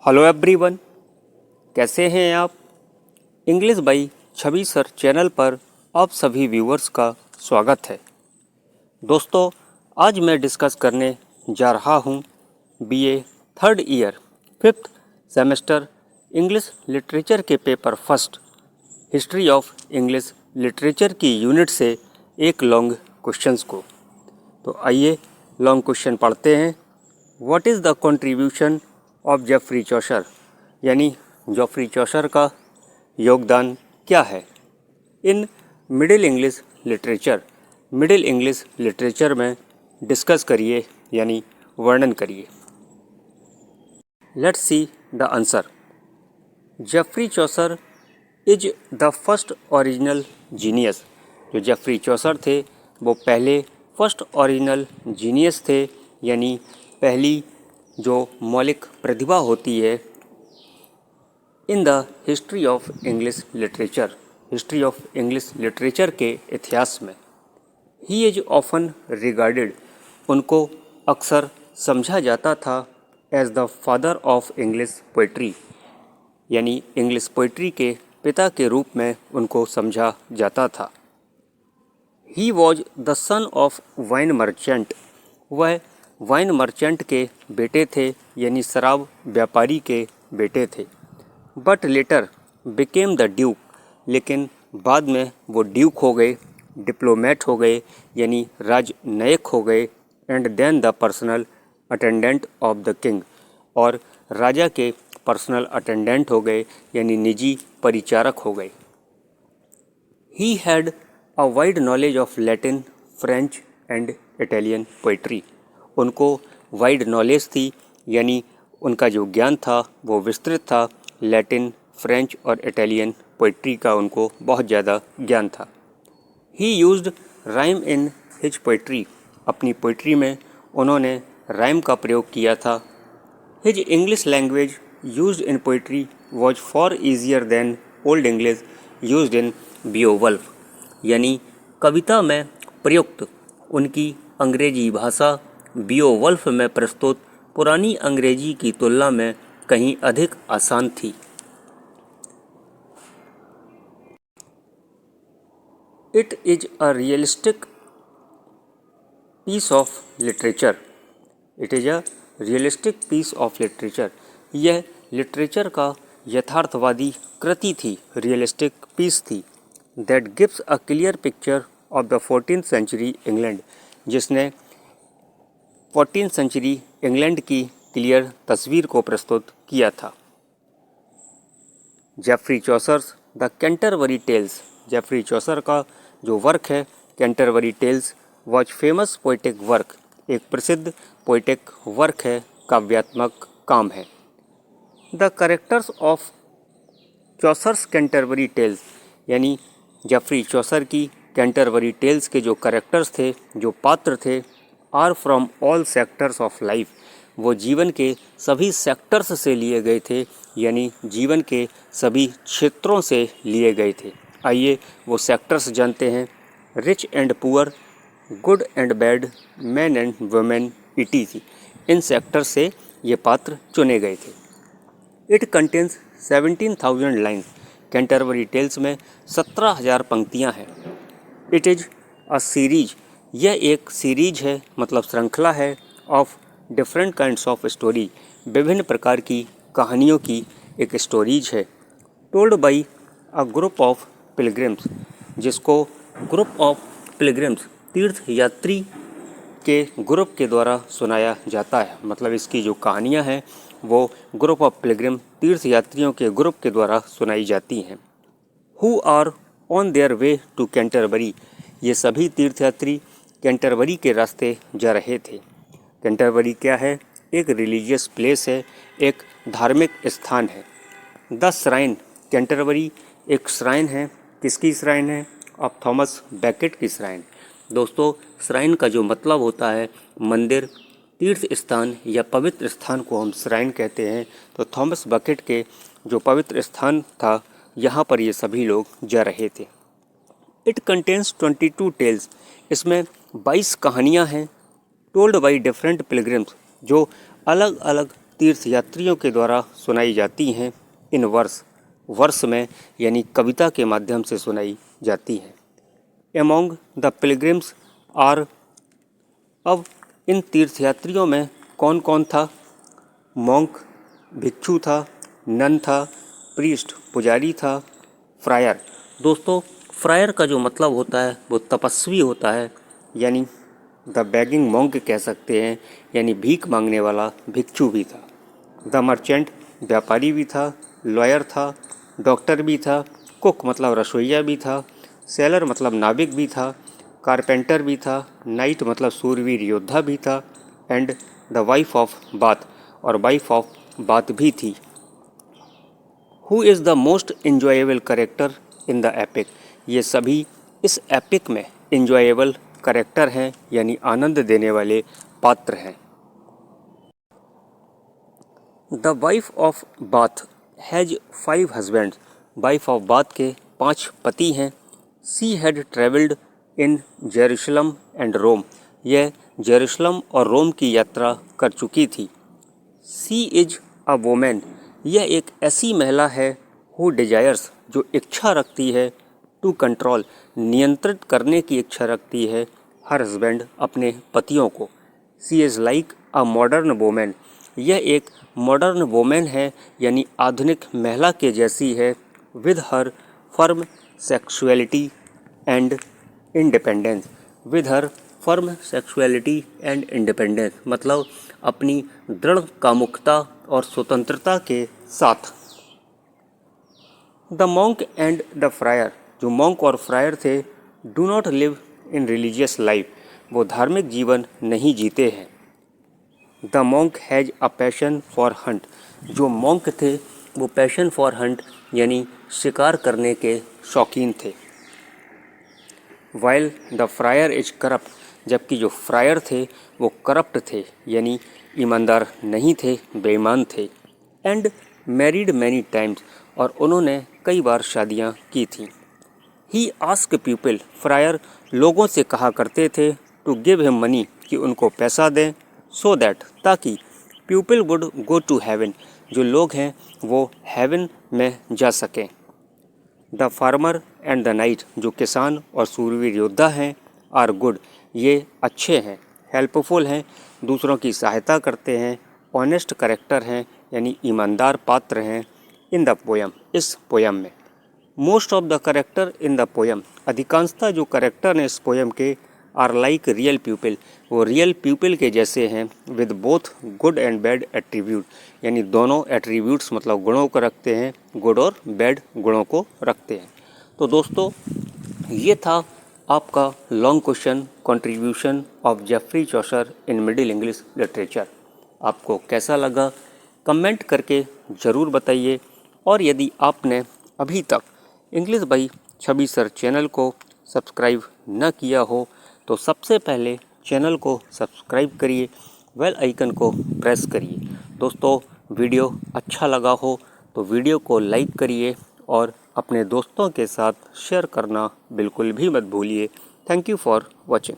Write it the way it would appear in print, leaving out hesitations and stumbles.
Hello everyone, कैसे हैं आप। English by Chhavi sir channel पर आप सभी व्यूअर्स का स्वागत है। दोस्तों, आज मैं डिस्कस करने जा रहा हूं BA third year fifth semester English literature के paper first history of English literature की यूनिट से एक लॉन्ग क्वेश्चंस को। तो आइए लॉन्ग क्वेश्चन पढ़ते हैं। What is the contribution of Geoffrey Chaucer, यानी जेफरी चौसर का योगदान क्या है in Middle English literature. Middle English literature में डिस्कस करिए, यानी वर्णन करिए। Let's see the answer. Geoffrey Chaucer is the first original genius. जो जेफरी चौसर थे वो पहले फर्स्ट ओरिजिनल जीनियस थे, यानी पहली जो मौलिक प्रतिभा होती है in the history of English literature, history of English literature के इतिहास में। ही इज ऑफन रिगार्डेड, उनको अक्सर समझा जाता था as the father of English poetry, यानी इंग्लिश पोइट्री के पिता के रूप में उनको समझा जाता था। He was the son of wine merchant, वह वाइन मर्चेंट के बेटे थे, यानी शराब व्यापारी के बेटे थे। But later became the duke, लेकिन बाद में वो ड्यूक हो गए, डिप्लोमेट हो गए, यानी राजनयिक हो गए। And then the personal attendant of the king, और राजा के पर्सनल अटेंडेंट हो गए, यानी निजी परिचारक हो गए। He had a wide knowledge of Latin, French and Italian poetry, उनको वाइड नॉलेज थी, यानी उनका जो ज्ञान था वो विस्तृत था। लैटिन, फ्रेंच और इटालियन पोइट्री का उनको बहुत ज़्यादा ज्ञान था। He used rhyme in his poetry, अपनी पोइट्री में उन्होंने राइम का प्रयोग किया था। His English language used in poetry was far easier than Old English used in Beowulf, यानी कविता में प्रयुक्त उनकी अंग्रेजी भाषा बियोवल्फ में प्रस्तुत पुरानी अंग्रेजी की तुलना में कहीं अधिक आसान थी। It is a realistic piece of literature, it is a realistic piece of literature, यह लिटरेचर का यथार्थवादी कृति थी, रियलिस्टिक पीस थी। That gives a clear picture of the 14th century England, जिसने 14th सेंचुरी इंग्लैंड की क्लियर तस्वीर को प्रस्तुत किया था। Geoffrey Chaucer's the Canterbury Tales, Geoffrey Chaucer का जो वर्क है Canterbury Tales was famous poetic work, एक प्रसिद्ध पोइटिक वर्क है, काव्यात्मक काम है। The characters of Chaucer's Canterbury Tales, यानी जेफरी चौसर की कैंटरबरी टेल्स के जो कैरेक्टर्स थे, जो पात्र थे, are from all sectors of life, वो जीवन के सभी सेक्टर्स से लिए गए थे, यानी जीवन के सभी क्षेत्रों से लिए गए थे। आइए वो सेक्टर्स जानते हैं। Rich and poor, good and bad, man and women, ETC, इन सेक्टर्स से ये पात्र चुने गए थे। It contains 17,000 lines, Canterbury Tales में 17,000 पंक्तियाँ हैं। इट इज अ सीरीज, यह एक सीरीज है, मतलब श्रृंखला है, of different kinds of story, विभिन्न प्रकार की कहानियों की एक स्टोरीज है। Told by a group of pilgrims, जिसको ग्रुप ऑफ पिलग्रिम्स, तीर्थ यात्री के ग्रुप के द्वारा सुनाया जाता है। मतलब इसकी जो कहानियाँ हैं वो ग्रुप ऑफ पिलग्रिम, तीर्थ यात्रियों के ग्रुप के द्वारा सुनाई जाती हैं। Who are on their way to Canterbury, ये सभी तीर्थयात्री कैंटरबरी के रास्ते जा रहे थे। कैंटरबरी क्या है? एक रिलीजियस प्लेस है, एक धार्मिक स्थान है। द श्राइन, कैंटरबरी एक श्राइन है। किसकी श्राइन है? ऑफ थॉमस बैकेट की श्राइन। दोस्तों, श्राइन का जो मतलब होता है मंदिर, तीर्थ स्थान या पवित्र स्थान को हम श्राइन कहते हैं। तो थॉमस बैकेट के जो पवित्र स्थान था, यहाँ पर ये सभी लोग जा रहे थे। इट कंटेन्स 22 टेल्स, इसमें 22 कहानियाँ हैं। टोल्ड बाई डिफरेंट पिलग्रिम्स, जो अलग अलग तीर्थयात्रियों के द्वारा सुनाई जाती हैं इन वर्ष में यानी कविता के माध्यम से सुनाई जाती हैं। एमोंग द पिलग्रिम्स आर, अब इन तीर्थयात्रियों में कौन कौन था? मॉन्क भिक्षु था, नन था, प्रीस्ट पुजारी था, फ्रायर। दोस्तों, फ्रायर का जो मतलब होता है वो तपस्वी होता है, यानी द बेगिंग मॉन्क कह सकते हैं, यानी भीख मांगने वाला भिक्षु भी था। द मर्चेंट व्यापारी भी था, लॉयर था, डॉक्टर भी था, कुक मतलब रसोइया भी था, सेलर मतलब नाविक भी था, कारपेंटर भी था, नाइट मतलब सूरवीर योद्धा भी था, and the wife of bath, और वाइफ ऑफ बाथ भी थी। Who is the most enjoyable character in the epic, ये सभी इस एपिक में इंजॉयबल करेक्टर हैं, यानी आनंद देने वाले पात्र हैं। The wife of Bath has 5 husbands, wife of Bath के 5 पति हैं। She had travelled in Jerusalem and Rome, यह जेरूशलम और रोम की यात्रा कर चुकी थी। सी इज अ वोमेन, यह एक ऐसी महिला है, हु डिजायर्स, जो इच्छा रखती है, टू कंट्रोल, नियंत्रित करने की इच्छा रखती है, हर हस्बैंड, अपने पतियों को। She is like a modern women, यह एक मॉडर्न वोमेन है, यानी आधुनिक महिला के जैसी है, with her firm sexuality and independence, with her firm sexuality and independence मतलब अपनी दृढ़ कामुकता और स्वतंत्रता के साथ। The monk and the fryer, जो मॉन्क और फ्रायर थे, do not live in religious life, वो धार्मिक जीवन नहीं जीते हैं। The monk has a passion for Hunt, जो मॉन्क थे वो पैशन फॉर हंट यानी शिकार करने के शौकीन थे। While the fryer is corrupt, जबकि जो फ्रायर थे वो करप्ट थे, यानी ईमानदार नहीं थे, बेईमान थे। एंड मैरिड मैनी टाइम्स, और उन्होंने कई बार शादियाँ की थीं। ही आस्क पीपल, फ्रायर लोगों से कहा करते थे, टू गिव हिम मनी, कि उनको पैसा दें, सो दैट, ताकि people would go to heaven, जो लोग हैं वो हेवन में जा सकें। The farmer and the knight, जो किसान और सूरवीर योद्धा हैं, आर गुड, ये अच्छे हैं, हेल्पफुल हैं, दूसरों की सहायता करते हैं, ऑनेस्ट करेक्टर हैं, यानी ईमानदार पात्र हैं, इन द पोयम, इस पोयम में। Most of the character in the poem, अधिकांशतः जो करेक्टर हैं इस पोयम के, आर लाइक रियल पीपल, वो रियल पीपल के जैसे हैं, with both good and bad attribute, यानी दोनों एट्रीब्यूट्स मतलब गुणों को रखते हैं, गुड और बैड गुणों को रखते हैं। तो दोस्तों, ये था आपका long question contribution of Geoffrey Chaucer in Middle English literature. आपको कैसा लगा कमेंट करके ज़रूर बताइए, और यदि आपने अभी तक English by Chhavi sir channel को सब्सक्राइब न किया हो तो सबसे पहले चैनल को सब्सक्राइब करिए, बेल आइकन को प्रेस करिए। दोस्तों, वीडियो अच्छा लगा हो तो वीडियो को लाइक करिए और अपने दोस्तों के साथ शेयर करना बिल्कुल भी मत भूलिए। Thank you for watching.